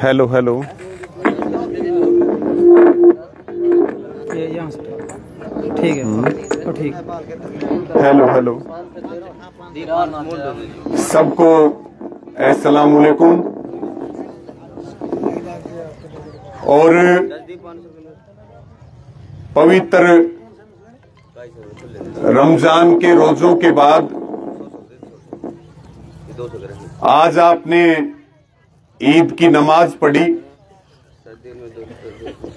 Hello hello, ये यहाँ से ठीक है, तो ठीक। हेलो हेलो, सबको अस्सलाम वालेकुम। और पवित्र रमजान के रोजों के बाद आज आपने ईद की नमाज पढ़ी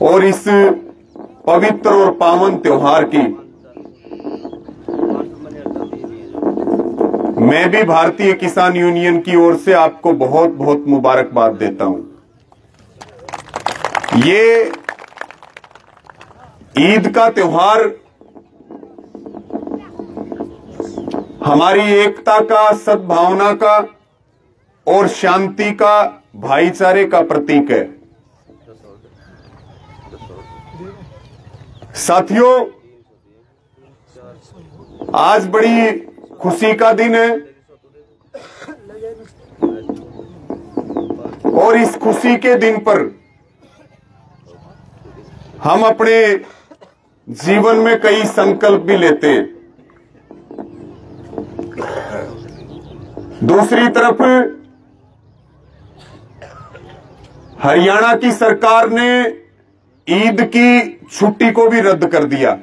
और इस पवित्र और पावन त्योहार की मैं भी भारतीय किसान यूनियन की ओर से आपको बहुत बहुत मुबारकबाद देता हूं। ये ईद का त्योहार हमारी एकता का, सद्भावना का और शांति का, भाईचारे का प्रतीक है। साथियों, आज बड़ी खुशी का दिन है और इस खुशी के दिन पर हम अपने जीवन में कई संकल्प भी लेते हैं। दूसरी तरफ हरियाणा की सरकार ने ईद की छुट्टी को भी रद्द कर दिया,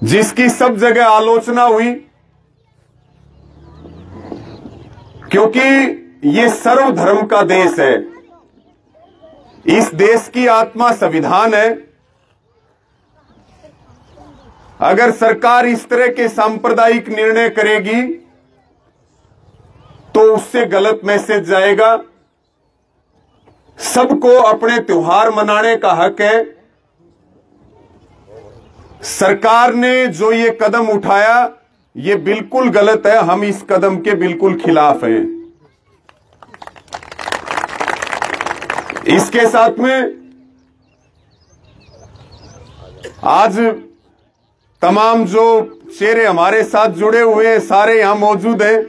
जिसकी सब जगह आलोचना हुई, क्योंकि ये सर्वधर्म का देश है। इस देश की आत्मा संविधान है। अगर सरकार इस तरह के सांप्रदायिक निर्णय करेगी तो उससे गलत मैसेज जाएगा। सबको अपने त्योहार मनाने का हक है। सरकार ने जो ये कदम उठाया ये बिल्कुल गलत है। हम इस कदम के बिल्कुल खिलाफ हैं। इसके साथ में आज तमाम जो चेहरे हमारे साथ जुड़े हुए हैं सारे यहां मौजूद हैं।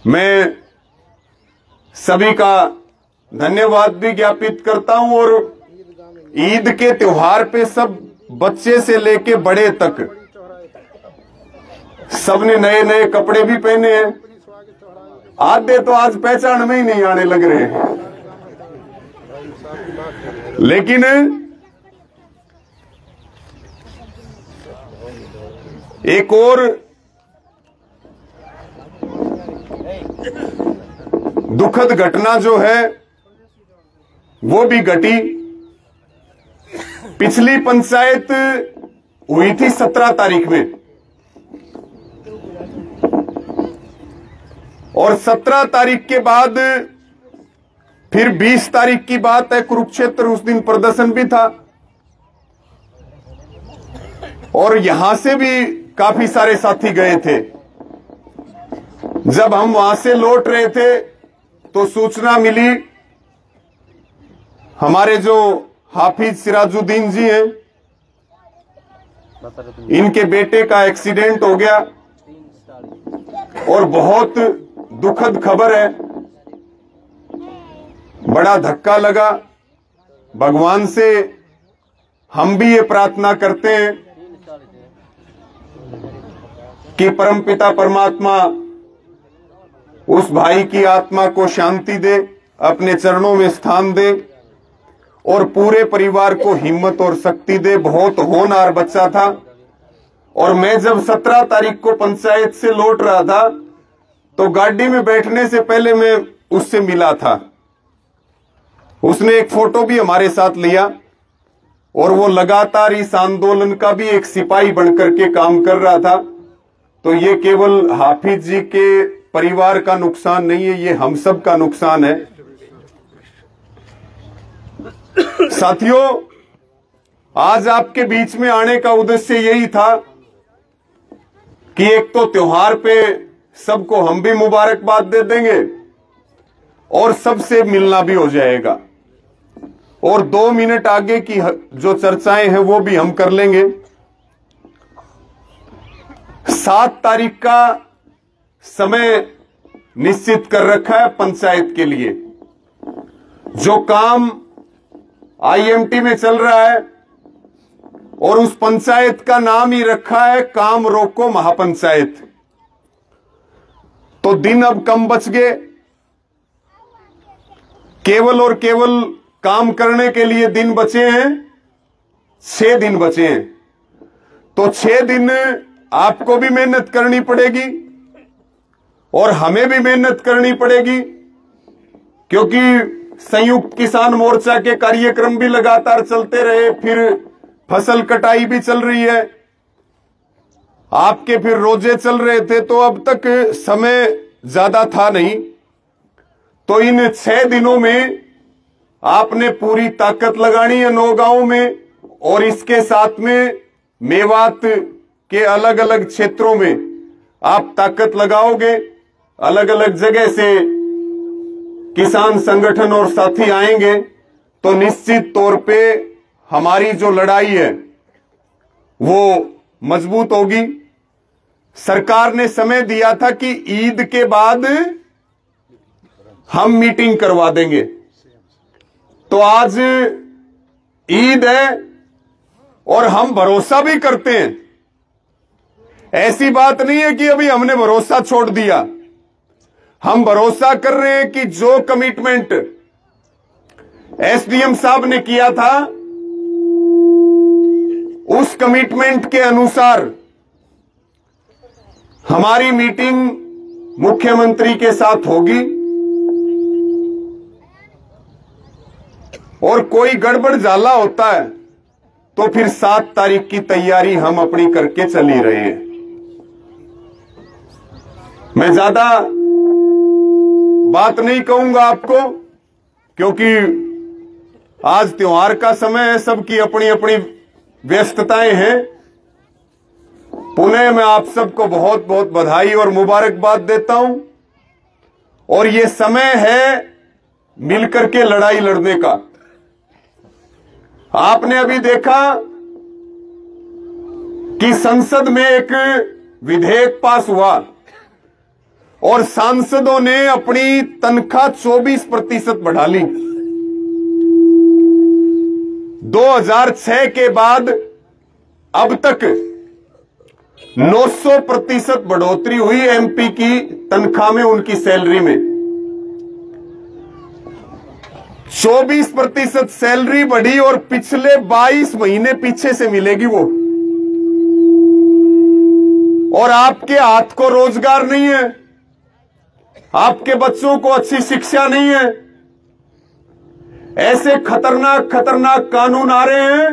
मैं सभी का धन्यवाद भी ज्ञापित करता हूं और ईद के त्योहार पे सब बच्चे से लेके बड़े तक सबने नए नए कपड़े भी पहने हैं। आधे तो आज पहचान में ही नहीं आने लग रहे हैं। लेकिन एक और दुखद घटना जो है वो भी घटी। पिछली पंचायत हुई थी 17 तारीख में और 17 तारीख के बाद फिर 20 तारीख की बात है, कुरुक्षेत्र उस दिन प्रदर्शन भी था और यहां से भी काफी सारे साथी गए थे। जब हम वहां से लौट रहे थे तो सूचना मिली हमारे जो हाफिज सिराजुद्दीन जी हैं, इनके बेटे का एक्सीडेंट हो गया और बहुत दुखद खबर है। बड़ा धक्का लगा। भगवान से हम भी ये प्रार्थना करते हैं कि परमपिता परमात्मा उस भाई की आत्मा को शांति दे, अपने चरणों में स्थान दे और पूरे परिवार को हिम्मत और शक्ति दे। बहुत होनहार बच्चा था और मैं जब 17 तारीख को पंचायत से लौट रहा था तो गाड़ी में बैठने से पहले मैं उससे मिला था। उसने एक फोटो भी हमारे साथ लिया और वो लगातार इस आंदोलन का भी एक सिपाही बनकर के काम कर रहा था। तो ये केवल हाफिज जी के परिवार का नुकसान नहीं है, ये हम सब का नुकसान है। साथियों, आज आपके बीच में आने का उद्देश्य यही था कि एक तो त्योहार पे सबको हम भी मुबारकबाद दे देंगे और सबसे मिलना भी हो जाएगा और 2 मिनट आगे की जो चर्चाएं हैं वो भी हम कर लेंगे। 7 तारीख का समय निश्चित कर रखा है पंचायत के लिए। जो काम आईएमटी में चल रहा है और उस पंचायत का नाम ही रखा है काम रोको महापंचायत, तो दिन अब कम बच गए। केवल और केवल काम करने के लिए दिन बचे हैं 6 दिन बचे हैं। तो 6 दिन आपको भी मेहनत करनी पड़ेगी और हमें भी मेहनत करनी पड़ेगी, क्योंकि संयुक्त किसान मोर्चा के कार्यक्रम भी लगातार चलते रहे, फिर फसल कटाई भी चल रही है, आपके फिर रोजे चल रहे थे, तो अब तक समय ज्यादा था नहीं। तो इन 6 दिनों में आपने पूरी ताकत लगानी है नौगांव में, और इसके साथ में मेवात के अलग अलग क्षेत्रों में आप ताकत लगाओगे। अलग अलग जगह से किसान संगठन और साथी आएंगे, तो निश्चित तौर पे हमारी जो लड़ाई है वो मजबूत होगी। सरकार ने समय दिया था कि ईद के बाद हम मीटिंग करवा देंगे, तो आज ईद है और हम भरोसा भी करते हैं। ऐसी बात नहीं है कि अभी हमने भरोसा छोड़ दिया। हम भरोसा कर रहे हैं कि जो कमिटमेंट एसडीएम साहब ने किया था, उस कमिटमेंट के अनुसार हमारी मीटिंग मुख्यमंत्री के साथ होगी, और कोई गड़बड़ झाला होता है तो फिर 7 तारीख की तैयारी हम अपनी करके चल ही रहे हैं। मैं ज्यादा बात नहीं कहूंगा आपको, क्योंकि आज त्योहार का समय है, सबकी अपनी अपनी व्यस्तताएं हैं। पुनः मैं आप सबको बहुत बहुत बधाई और मुबारकबाद देता हूं, और ये समय है मिलकर के लड़ाई लड़ने का। आपने अभी देखा कि संसद में एक विधेयक पास हुआ और सांसदों ने अपनी तनख्वाह 24% बढ़ा ली। 2006 के बाद अब तक 900% बढ़ोतरी हुई एमपी की तनख्वाह में, उनकी सैलरी में 24% सैलरी बढ़ी, और पिछले 22 महीने पीछे से मिलेगी वो। और आपके हाथ को रोजगार नहीं है, आपके बच्चों को अच्छी शिक्षा नहीं है। ऐसे खतरनाक खतरनाक कानून आ रहे हैं।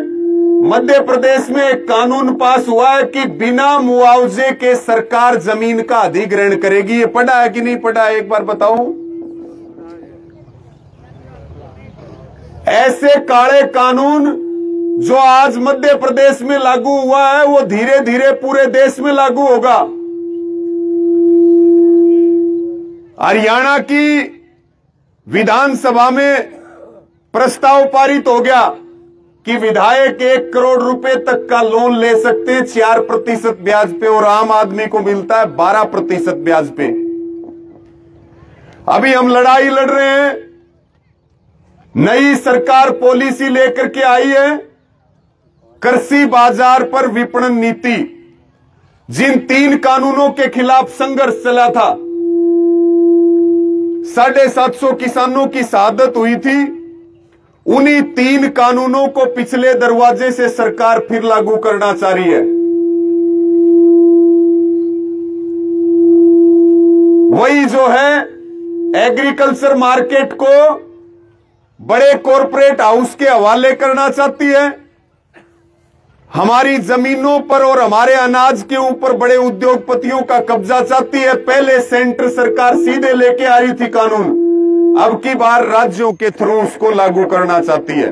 मध्य प्रदेश में एक कानून पास हुआ है कि बिना मुआवजे के सरकार जमीन का अधिग्रहण करेगी। ये पढ़ा है कि नहीं पढ़ा है, एक बार बताओ। ऐसे काले कानून जो आज मध्य प्रदेश में लागू हुआ है, वो धीरे धीरे पूरे देश में लागू होगा। हरियाणा की विधानसभा में प्रस्ताव पारित हो गया कि विधायक 1 करोड़ रुपए तक का लोन ले सकते हैं 4% ब्याज पे, और आम आदमी को मिलता है 12% ब्याज पे। अभी हम लड़ाई लड़ रहे हैं। नई सरकार पॉलिसी लेकर के आई है, कृषि बाजार पर विपणन नीति। जिन 3 कानूनों के खिलाफ संघर्ष चला था, 750 किसानों की शहादत हुई थी, उन्हीं 3 कानूनों को पिछले दरवाजे से सरकार फिर लागू करना चाह रही है। वही जो है एग्रीकल्चर मार्केट को बड़े कॉरपोरेट हाउस के हवाले करना चाहती है। हमारी जमीनों पर और हमारे अनाज के ऊपर बड़े उद्योगपतियों का कब्जा चाहती है। पहले सेंटर सरकार सीधे लेके आ रही थी कानून, अब की बार राज्यों के थ्रू उसको लागू करना चाहती है।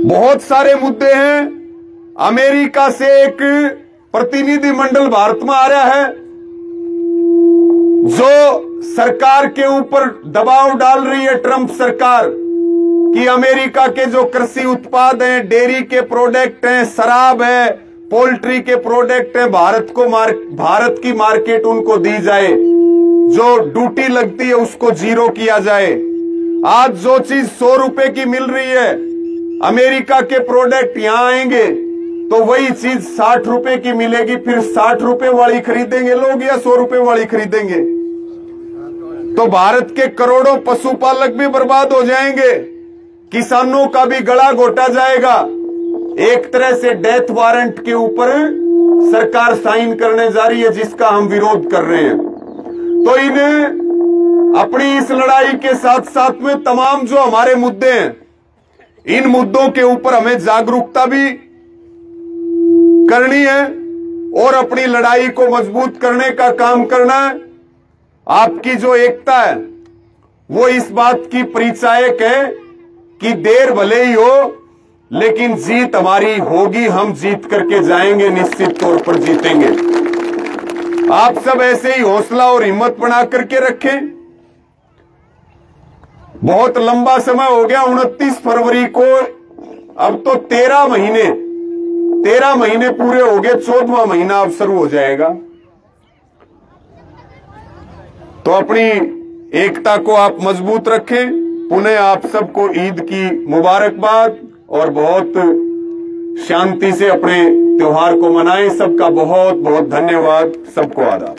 बहुत सारे मुद्दे हैं। अमेरिका से एक प्रतिनिधिमंडल भारत में आ रहा है, जो सरकार के ऊपर दबाव डाल रही है, ट्रंप सरकार, कि अमेरिका के जो कृषि उत्पाद हैं, डेयरी के प्रोडक्ट हैं, शराब है, पोल्ट्री के प्रोडक्ट हैं, भारत की मार्केट उनको दी जाए, जो ड्यूटी लगती है उसको जीरो किया जाए। आज जो चीज 100 रुपए की मिल रही है, अमेरिका के प्रोडक्ट यहां आएंगे तो वही चीज 60 रुपए की मिलेगी, फिर 60 रुपए वाली खरीदेंगे लोग या 100 रुपए वाली खरीदेंगे? तो भारत के करोड़ों पशुपालक भी बर्बाद हो जाएंगे, किसानों का भी गला घोटा जाएगा। एक तरह से डेथ वारंट के ऊपर सरकार साइन करने जा रही है, जिसका हम विरोध कर रहे हैं। तो अपनी इस लड़ाई के साथ साथ में तमाम जो हमारे मुद्दे हैं, इन मुद्दों के ऊपर हमें जागरूकता भी करनी है और अपनी लड़ाई को मजबूत करने का काम करना है। आपकी जो एकता है वो इस बात की परिचायक है कि देर भले ही हो, लेकिन जीत हमारी होगी, हम जीत करके जाएंगे, निश्चित तौर पर जीतेंगे। आप सब ऐसे ही हौसला और हिम्मत बना करके रखें। बहुत लंबा समय हो गया, 29 फरवरी को, अब तो 13 महीने पूरे हो गए, 14वां महीना अब शुरू हो जाएगा। तो अपनी एकता को आप मजबूत रखें। पुनः आप सबको ईद की मुबारकबाद और बहुत शांति से अपने त्योहार को मनाएं। सबका बहुत बहुत धन्यवाद, सबको आदाब।